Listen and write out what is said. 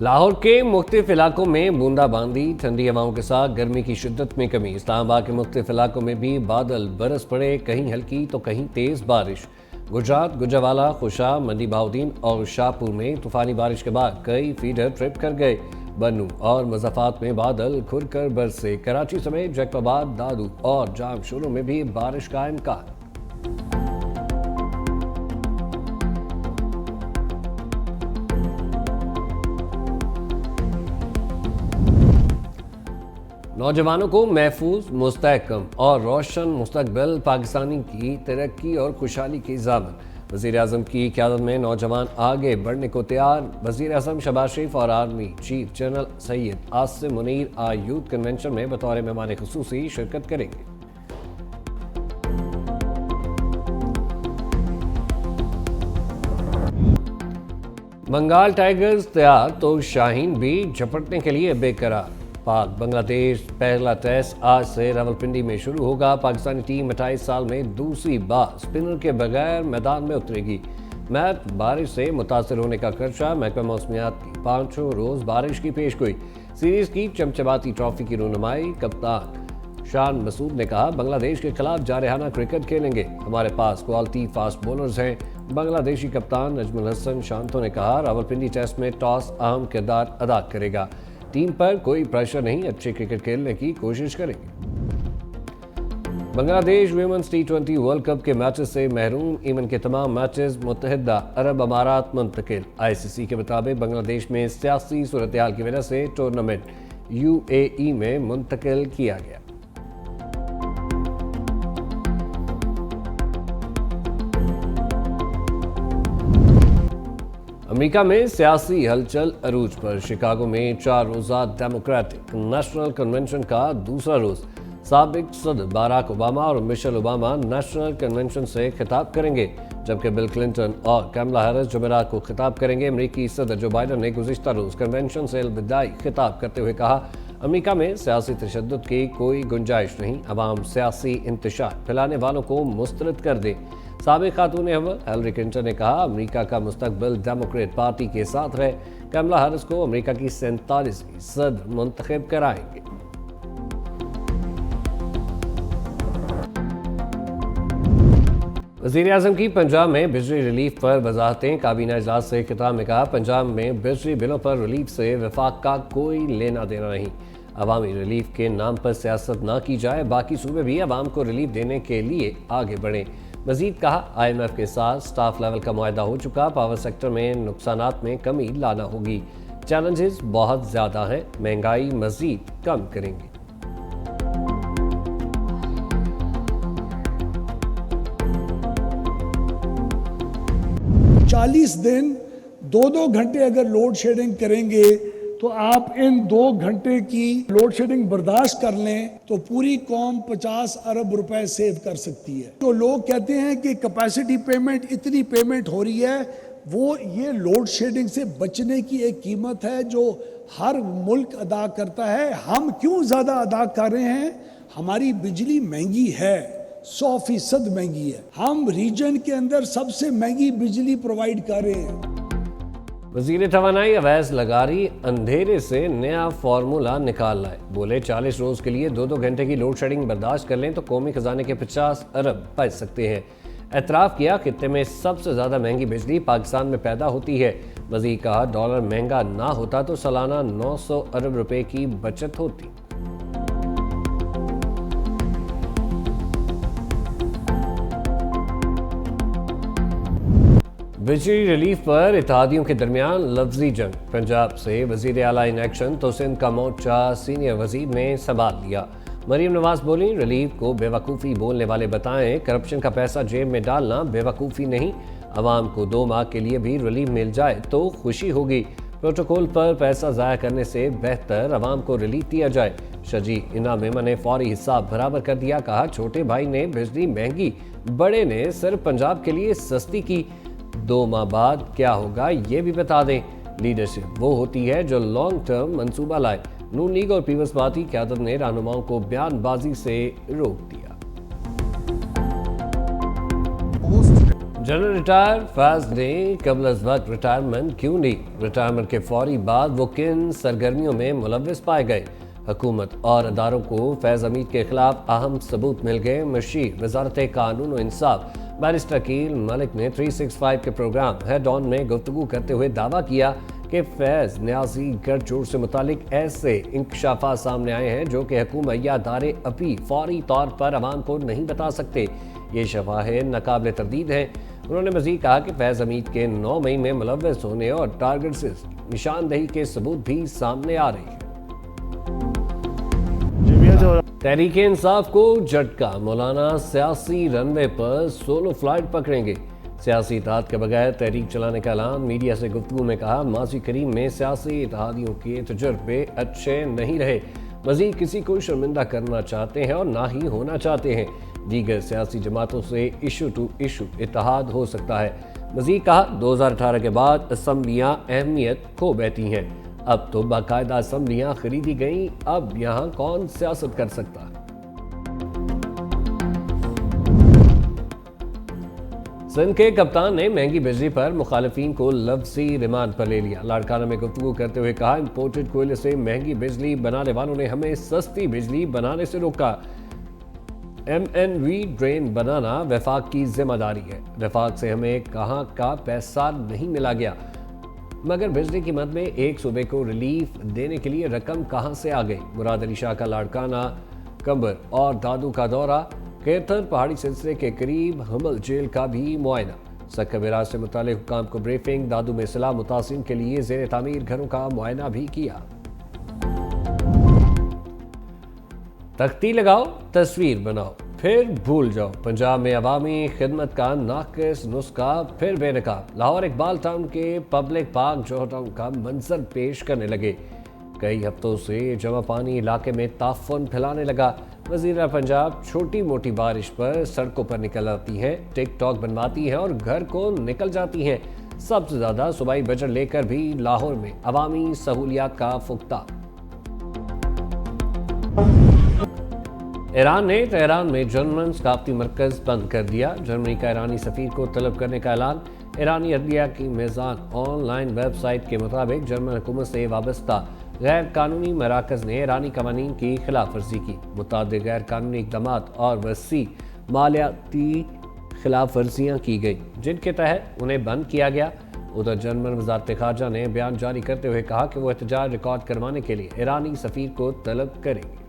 लाहौर के मुख्तलिफ इलाकों में बूंदाबांदी, ठंडी हवाओं के साथ गर्मी की शिद्दत में कमी। इस्लामाबाद के मुख्तलिफ इलाकों में भी बादल बरस पड़े, कहीं हल्की तो कहीं तेज बारिश। गुजरात, गुजरावाला, खुशा, मंडी बहाउद्दीन और शाहपुर में तूफानी बारिश के बाद कई फीडर ट्रिप कर गए। बन्नू और मुजफ्फराबाद में बादल खुल कर बरसे। कराची समेत जैकबाबाद, दादू और जामशोरों में भी बारिश का इम्कान। नौजवानों को महफूज, मुस्तहकम और रोशन मुस्तकबिल पाकिस्तानी की तरक्की और खुशहाली की ज़ामन। वज़ीर आज़म की क़यादत में नौजवान आगे बढ़ने को तैयार। वज़ीर आज़म शहबाज शरीफ और army chief general Syed Asim Munir आज यूथ कन्वेंशन में बतौर मेहमान ख़ुसूसी शिरकत करेंगे। बंगाल टाइगर्स तैयार तो शाहीन भी झपटने के लिए बेकरार। पाक बांग्लादेश पहला टेस्ट आज से रावलपिंडी में शुरू होगा। पाकिस्तानी टीम 28 साल में दूसरी बार स्पिनर के बगैर मैदान में उतरेगी। मैच बारिश से मुतासर होने का खदशा। महकमा मौसमियात की 5 रोज बारिश की पेशगोई। सीरीज की चमचमाती ट्रॉफी की रहनुमाई कप्तान शान मसूद ने कहा, बांग्लादेश के खिलाफ जारहाना क्रिकेट खेलेंगे, हमारे पास क्वालिटी फास्ट बॉलर्स हैं। बांग्लादेशी कप्तान नजमुल हसन शांतो ने कहा, रावलपिंडी टेस्ट में टॉस अहम किरदार अदा करेगा, टीम पर कोई प्रेशर नहीं, अच्छे क्रिकेट खेलने की कोशिश करेंगे। Bangladesh women's T20 world cup के मैचेस से महरूम। ईमन के तमाम मैचेस मुत्तहिदा अरब अमारात मुंतकिल। ICC के मुताबिक बांग्लादेश में सियासी सूरत हाल की वजह से टूर्नामेंट UAE में मुंतकिल किया गया। अमेरिका में सियासी हलचल अरूज पर। शिकागो में 4 रोज़ा डेमोक्रेटिक नेशनल कन्वेंशन का दूसरा रोज। साबिक सदर बाराक ओबामा और मिशेल ओबामा नेशनल कन्वेंशन से खिताब करेंगे, जबकि बिल क्लिंटन और कैमला हैरिस जुमेरात को खिताब करेंगे। अमेरिकी सदर जो बाइडन ने गुज़िश्ता रोज कन्वेंशन से अलविदाई खिताब करते हुए कहा, अमेरिका में सियासी तशद्दुद की कोई गुंजाइश नहीं, अवाम सियासी इंतशार फैलाने वालों को मुस्तरद कर दे। साबिक खातून अव्वल हिलरी क्लिंटन ने कहा, अमेरिका का मुस्तकबिल डेमोक्रेट पार्टी के साथ है। कैमला हैरिस को अमेरिका की 47वीं सदर मुंतखब कराएंगे। वज़ीर आज़म की पंजाब में बिजली रिलीफ पर वजाहतें। काबीना इजलास से खिताब में कहा, पंजाब में बिजली बिलों पर रिलीफ से वफाक का कोई लेना देना नहीं। अवामी रिलीफ के नाम पर सियासत ना की जाए, बाकी सूबे भी अवाम को रिलीफ देने के लिए आगे बढ़ें। मजीद कहा, IMF के साथ स्टाफ लेवल का मुआहदा हो चुका, पावर सेक्टर में नुकसानात में कमी लाना होगी। चैलेंजेस बहुत ज़्यादा हैं, महंगाई मजीद कम करेंगे। चालीस दिन 2-2 घंटे अगर लोड शेडिंग करेंगे तो आप इन 2 घंटे की लोड शेडिंग बर्दाश्त कर लें तो पूरी कौम 50 अरब रुपए सेव कर सकती है। तो लोग कहते हैं कि कैपेसिटी पेमेंट, इतनी पेमेंट हो रही है, वो ये लोड शेडिंग से बचने की एक कीमत है जो हर मुल्क अदा करता है। हम क्यों ज़्यादा अदा कर रहे हैं? हमारी बिजली महंगी है, 100% महंगी है। हम रीजन के अंदर सबसे महंगी बिजली प्रोवाइड कर रहे हैं। वज़ीर तवानाई अवैस लगारी अंधेरे से नया फार्मूला निकाल लाए। बोले, 40 रोज के लिए 2-2 घंटे की लोड शेडिंग बर्दाश्त कर लें तो कौमी खजाने के 50 अरब बच सकते हैं। एतराफ़ किया, खित्ते में सबसे ज़्यादा महंगी बिजली पाकिस्तान में पैदा होती है। मज़ीद कहा, डॉलर महंगा ना होता तो सालाना 900 अरब रुपए की बचत होती। बिजली रिलीफ पर इत्तेहादियों के दरमियान लफ्जी जंग। पंजाब से वज़ीर आला इन एक्शन तो सिंध का मोर्चा सीनियर वज़ीर ने संभाल लिया। मरीम नवाज बोली, रिलीफ को बेवकूफ़ी बोलने वाले बताएं, करप्शन का पैसा जेब में डालना बेवकूफ़ी नहीं। अवाम को 2 माह के लिए भी रिलीफ मिल जाए तो खुशी होगी। प्रोटोकॉल पर पैसा ज़ाया करने से बेहतर अवाम को रिलीफ दिया जाए। शजी इना मेमन ने फौरी हिसाब बराबर कर दिया। कहा, छोटे भाई ने बिजली महंगी, बड़े ने सिर्फ पंजाब के लिए सस्ती की। 2 माह बाद क्या होगा ये भी बता दें। लीडरशिप वो होती है जो लॉन्ग टर्म मंसूबा लाए। नून लीग और पीपल्स पार्टी क़यादत ने रहनुमाओं को बयानबाजी से रोक दिया। जनरल रिटायर फैज ने कबल अज वक्त रिटायरमेंट क्यों ली? रिटायरमेंट के फौरी बाद वो किन सरगर्मियों में मुलव्विस पाए गए? हुकूमत और अदारों को फैज हमीद के खिलाफ अहम सबूत मिल गए। मशीर वजारत कानून और इंसाफ बैरिस्टर अकील मलिक ने 365 के प्रोग्राम हेड ऑन में गुफ्तगू करते हुए दावा किया कि फैज न्याजी गठजोड़ से मुतालिक ऐसे इंकशाफा सामने आए हैं जो कि हुकूमत या अदारे अभी फौरी तौर पर अवाम को नहीं बता सकते। ये शवाहिद नाकाबिल तरदीद हैं। उन्होंने मज़ीद कहा कि फैज हमीद के 9 मई में मुलव्वस होने और टारगेट से निशानदही के सबूत भी सामने आ रहे हैं। तहरीक इंसाफ को झटका, मौलाना सियासी रनवे पर सोलो फ्लाइट पकड़ेंगे। सियासी इत्तेहाद के बगैर तहरीक चलाने का ऐलान। मीडिया से गुफ्तगू में कहा, माजी करीम में सियासी इत्तेहादियों के तजुर्बे अच्छे नहीं रहे, मजीद किसी को शर्मिंदा करना चाहते हैं और ना ही होना चाहते हैं। दीगर सियासी जमातों से इशू टू इशू इत्तेहाद हो सकता है। मजीद कहा, 2018 के बाद असम्बलियाँ अहमियत खो बैठी हैं। अब तो बाकायदा असम्बलियाँ खरीदी गईं, अब यहाँ कौन सियासत कर सकता? सिंध के कप्तान ने महंगी बिजली पर मुखालिफिन को लफ्जी रिमांड पर ले लिया। लाड़काना में गुफ्तगू करते हुए कहा, इंपोर्टेड कोयले से महंगी बिजली बनाने वालों ने हमें सस्ती बिजली बनाने से रोका। MNV ड्रेन बनाना वफाक की जिम्मेदारी है। वफाक से हमें कहाँ का पैसा नहीं मिला गया, मगर बिजली की मद में एक सूबे को रिलीफ देने के लिए रकम कहाँ से आ गई? मुराद अली शाह का लाड़काना, कंबर और दादू का दौरा, केथर पहाड़ी सिलसिले के करीब हमल जेल का भी मुआयना, सक्का से मुतालिक हुकाम को ब्रीफिंग, दादू में इस्लाह मुतासिन के लिए ज़ेर तामीर घरों का मुआयना भी किया। तख्ती लगाओ, तस्वीर बनाओ, फिर भूल जाओ। पंजाब में अवामी खिदमत का नाकिस नुस्खा फिर बेनकाब। लाहौर इकबाल टाउन के पब्लिक पार्क जौहर टाउन का मंजर पेश करने लगे। कई हफ्तों से जमा पानी इलाके में ताफुन फैलाने लगा। वज़ीर पंजाब छोटी मोटी बारिश पर सड़कों पर निकल आती हैं, टिक टॉक बनवाती हैं और घर को निकल जाती हैं। सबसे ज़्यादा सूबाई बजट लेकर भी लाहौर में अवामी सहूलियात का फुकता। ईरान ने तेहरान में जर्मन सकाफती मरकज़ बंद कर दिया। जर्मनी का ईरानी सफ़ीर को तलब करने का ऐलान। ईरानी अदलिया की मेज़ान ऑनलाइन वेबसाइट के मुताबिक जर्मन हुकूमत से वाबस्ता गैर कानूनी मराकज़ ने ईरानी कवानीन की खिलाफ वर्जी की। मुतादिद गैर कानूनी इक़दामात और वसी मालियाती खिलाफ वर्जियाँ की गई, जिनके तहत उन्हें बंद किया गया। उधर जर्मन वज़ारत ख़ारजा ने बयान जारी करते हुए कहा कि वो एहतजाज रिकॉर्ड करवाने के लिए ईरानी सफ़ीर को तलब करेंगे।